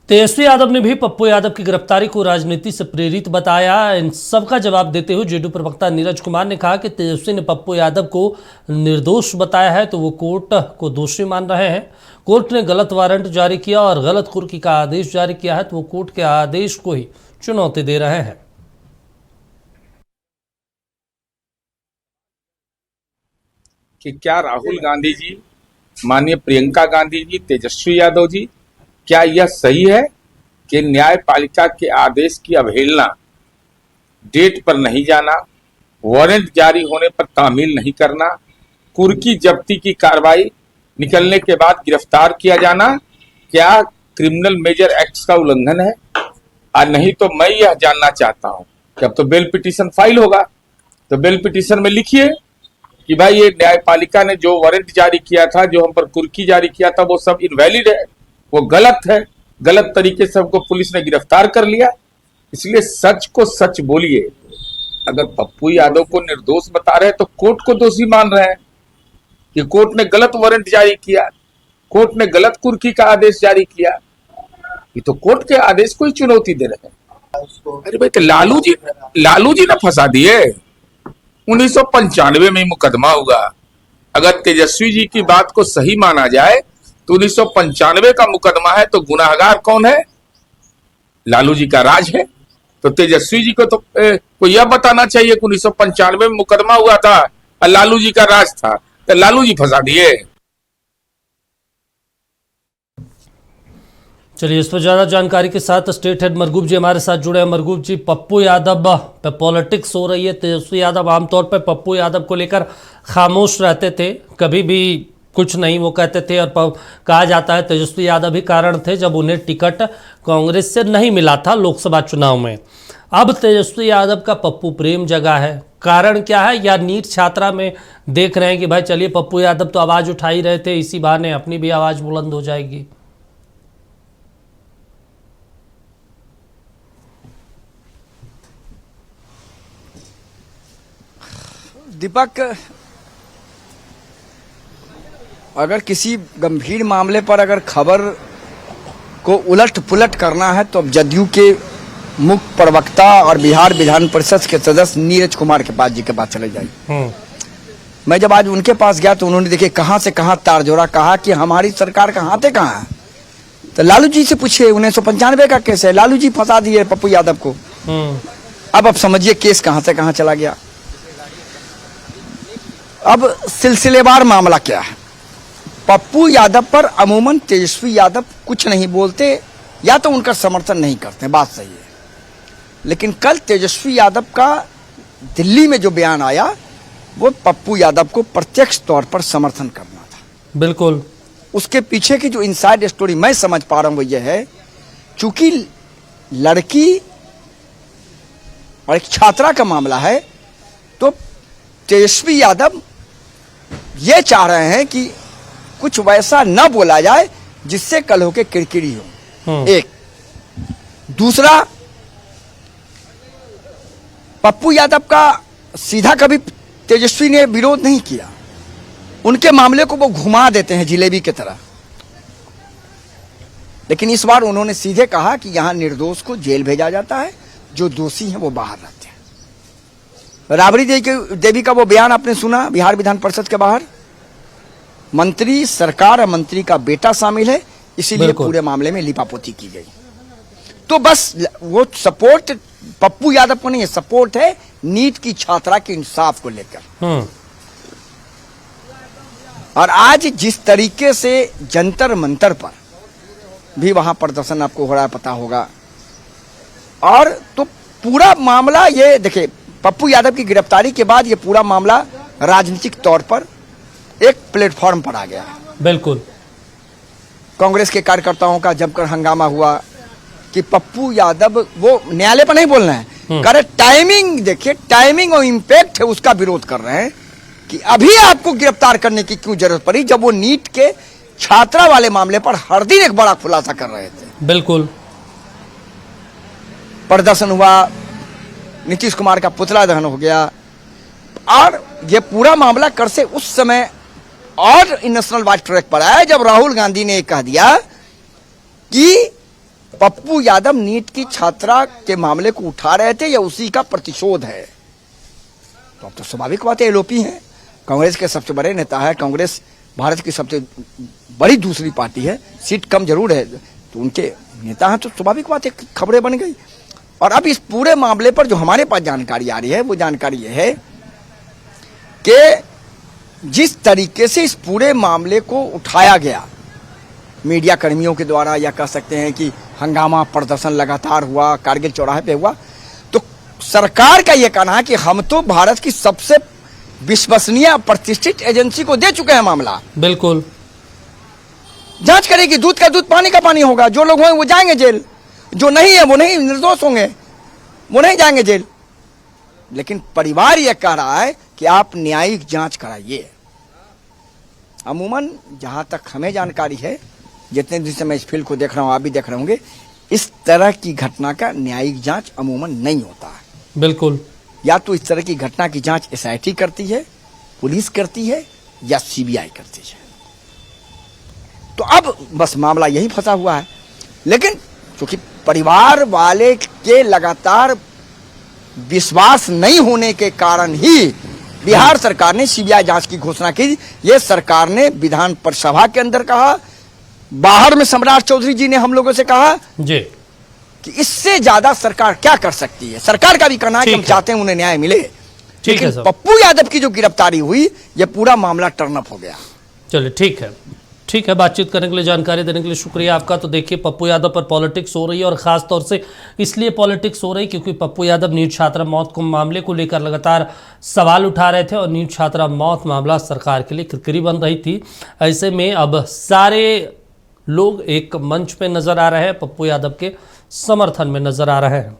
तेजस्वी यादव ने भी पप्पू यादव की गिरफ्तारी को राजनीति से प्रेरित बताया। इन सब का जवाब देते हुए जेडीयू प्रवक्ता नीरज कुमार ने कहा कि तेजस्वी ने पप्पू यादव को निर्दोष बताया है तो वो कोर्ट को दोषी मान रहे हैं। कोर्ट ने गलत वारंट जारी किया और गलत कुर्की का आदेश जारी किया है तो वो कोर्ट के आदेश को ही चुनौती दे रहे हैं। कि क्या राहुल गांधी जी, माननीय प्रियंका गांधी जी, तेजस्वी यादव जी, क्या यह सही है कि न्यायपालिका के आदेश की अवहेलना, डेट पर नहीं जाना, वारंट जारी होने पर तामील नहीं करना, कुर्की जब्ती की कार्रवाई निकलने के बाद गिरफ्तार किया जाना, क्या क्रिमिनल मेजर एक्ट्स का उल्लंघन है? और नहीं तो मैं यह जानना चाहता हूं कि अब तो बेल पिटीशन फाइल होगा, तो बेल पिटीशन में लिखिए कि भाई ये न्यायपालिका ने जो वारंट जारी किया था, जो हम पर कुर्की जारी किया था, वो सब इनवैलिड है, वो गलत है, गलत तरीके से हमको पुलिस ने गिरफ्तार कर लिया। इसलिए सच को सच बोलिए। अगर पप्पू यादव को निर्दोष बता रहे हैं तो कोर्ट को दोषी मान रहे हैं कि कोर्ट ने गलत वारंट जारी किया, कोर्ट ने गलत कुर्की का आदेश जारी किया। ये तो कोर्ट के आदेश को ही चुनौती दे रहे हैं। अरे भाई, तो लालू जी ने फंसा दिए। 1995 में मुकदमा हुआ। अगर तेजस्वी जी की बात को सही माना जाए तो 1995 का मुकदमा है, तो गुनाहगार कौन है? लालू जी का राज है। तो तेजस्वी जी को तो को यह बताना चाहिए कि 1995 में मुकदमा हुआ था और लालू जी का राज था, तो लालू जी फंसा दिए। चलिए, इस पर ज्यादा जानकारी के साथ स्टेट हेड मरगूब जी हमारे साथ जुड़े हैं। मरगूब जी, पप्पू यादव पे पॉलिटिक्स हो रही है। तेजस्वी यादव आमतौर पर पप्पू यादव को लेकर खामोश रहते थे, कभी भी कुछ नहीं वो कहते थे, और कहा जाता है तेजस्वी यादव ही कारण थे जब उन्हें टिकट कांग्रेस से नहीं मिला था लोकसभा चुनाव में। अब तेजस्वी यादव का पप्पू प्रेम जगा है, कारण क्या है? या नीट छात्रा में देख रहे हैं कि भाई चलिए पप्पू यादव तो आवाज़ उठा ही रहे थे, इसी बहाने अपनी भी आवाज़ बुलंद हो जाएगी। दीपक, अगर किसी गंभीर मामले पर अगर खबर को उलट पुलट करना है तो अब जदयू के मुख्य प्रवक्ता और बिहार विधान परिषद के सदस्य नीरज कुमार के पास चले जाइए। मैं जब आज उनके पास गया तो उन्होंने देखिए कहां से कहां तार जोड़ा, कहा कि हमारी सरकार का हाथे कहां है। तो लालू जी से पूछिए, 1995 का केस है, लालू जी फंसा दिए पप्पू यादव को। अब समझिए केस कहां से कहां चला गया। अब सिलसिलेवार मामला क्या है? पप्पू यादव पर अमूमन तेजस्वी यादव कुछ नहीं बोलते या तो उनका समर्थन नहीं करते, बात सही है। लेकिन कल तेजस्वी यादव का दिल्ली में जो बयान आया वो पप्पू यादव को प्रत्यक्ष तौर पर समर्थन करना था। बिल्कुल। उसके पीछे की जो इनसाइड स्टोरी मैं समझ पा रहा हूं वो ये है, चूंकि लड़की और एक छात्रा का मामला है तो तेजस्वी यादव ये चाह रहे हैं कि कुछ वैसा न बोला जाए जिससे कल होके किरकिरी हो। एक दूसरा, पप्पू यादव का सीधा कभी तेजस्वी ने विरोध नहीं किया, उनके मामले को वो घुमा देते हैं जिलेबी की तरह। लेकिन इस बार उन्होंने सीधे कहा कि यहां निर्दोष को जेल भेजा जाता है, जो दोषी हैं वो बाहर रहते हैं। राबड़ी देवी का वो बयान आपने सुना बिहार विधान परिषद के बाहर, मंत्री सरकार और मंत्री का बेटा शामिल है, इसीलिए पूरे मामले में लिपापोती की गई। तो बस वो सपोर्ट पप्पू यादव को नहीं है, सपोर्ट है नीट की छात्रा के इंसाफ को लेकर। और आज जिस तरीके से जंतर मंतर पर भी वहां प्रदर्शन आपको हो रहा है, पता होगा। और तो पूरा मामला ये देखिए, पप्पू यादव की गिरफ्तारी के बाद ये पूरा मामला राजनीतिक तौर पर एक प्लेटफॉर्म पर आ गया। बिल्कुल। कांग्रेस के कार्यकर्ताओं का जमकर हंगामा हुआ कि पप्पू यादव वो न्यायालय पर नहीं बोल रहे हैं, करे टाइमिंग देखिए, टाइमिंग और इम्पैक्ट है उसका विरोध कर रहे हैं कि अभी आपको गिरफ्तार करने की क्यों जरूरत पड़ी, जब वो नीट के छात्रा वाले मामले पर हर दिन एक बड़ा खुलासा कर रहे थे। बिल्कुल। प्रदर्शन हुआ, नीतीश कुमार का पुतला दहन हो गया, और ये पूरा मामला कर से उस समय और नेशनल वाइड ट्रैक पर आया जब राहुल गांधी ने कह दिया कि पप्पू यादव नीट की छात्रा के मामले को उठा रहे थे या उसी का प्रतिशोध है? तो अब तो स्वाभाविक बात है, एलओपी है, कांग्रेस के सबसे बड़े नेता है, कांग्रेस भारत की सबसे बड़ी दूसरी पार्टी है, सीट कम जरूर है तो उनके नेता हैं, तो स्वाभाविक बात है खबरें बन गई। और अब इस पूरे मामले पर जो हमारे पास जानकारी आ रही है वो जानकारी यह है कि जिस तरीके से इस पूरे मामले को उठाया गया मीडिया कर्मियों के द्वारा, या कह सकते हैं कि हंगामा प्रदर्शन लगातार हुआ, कारगिल चौराहे पे हुआ, तो सरकार का यह कहना है कि हम तो भारत की सबसे विश्वसनीय प्रतिष्ठित एजेंसी को दे चुके हैं मामला, बिल्कुल जांच करेगी, दूध का दूध पानी का पानी होगा, जो लोग होंगे वो जाएंगे जेल, जो नहीं है वो नहीं, निर्दोष होंगे वो नहीं जाएंगे जेल। लेकिन परिवार यह कह रहा है कि आप न्यायिक जांच कराइए। अमूमन जहां तक हमें जानकारी है, जितने दिन से मैं इस फील्ड को देख रहा हूं, आप भी देख रहे होंगे, इस तरह की घटना का न्यायिक जांच अमूमन नहीं होता है। बिल्कुल, या तो इस तरह की घटना की जांच एसआईटी करती है, पुलिस करती है, या सीबीआई करती है। तो अब बस मामला यही फंसा हुआ है। लेकिन क्योंकि परिवार वाले के लगातार विश्वास नहीं होने के कारण ही बिहार सरकार ने सीबीआई जांच की घोषणा की। ये सरकार ने विधान परिसभा के अंदर कहा, बाहर में सम्राट चौधरी जी ने हम लोगों से कहा जी कि इससे ज्यादा सरकार क्या कर सकती है। सरकार का भी कहना है कि हम चाहते हैं उन्हें न्याय मिले। लेकिन पप्पू यादव की जो गिरफ्तारी हुई, यह पूरा मामला टर्न अप हो गया। चलिए ठीक है, बातचीत करने के लिए, जानकारी देने के लिए शुक्रिया आपका। तो देखिए, पप्पू यादव पर पॉलिटिक्स हो रही है, और खास तौर से इसलिए पॉलिटिक्स हो रही क्योंकि पप्पू यादव नीट छात्रा मौत को मामले को लेकर लगातार सवाल उठा रहे थे, और नीट छात्रा मौत मामला सरकार के लिए किरकिरी बन रही थी। ऐसे में अब सारे लोग एक मंच पे नजर आ रहे हैं, पप्पू यादव के समर्थन में नजर आ रहे हैं।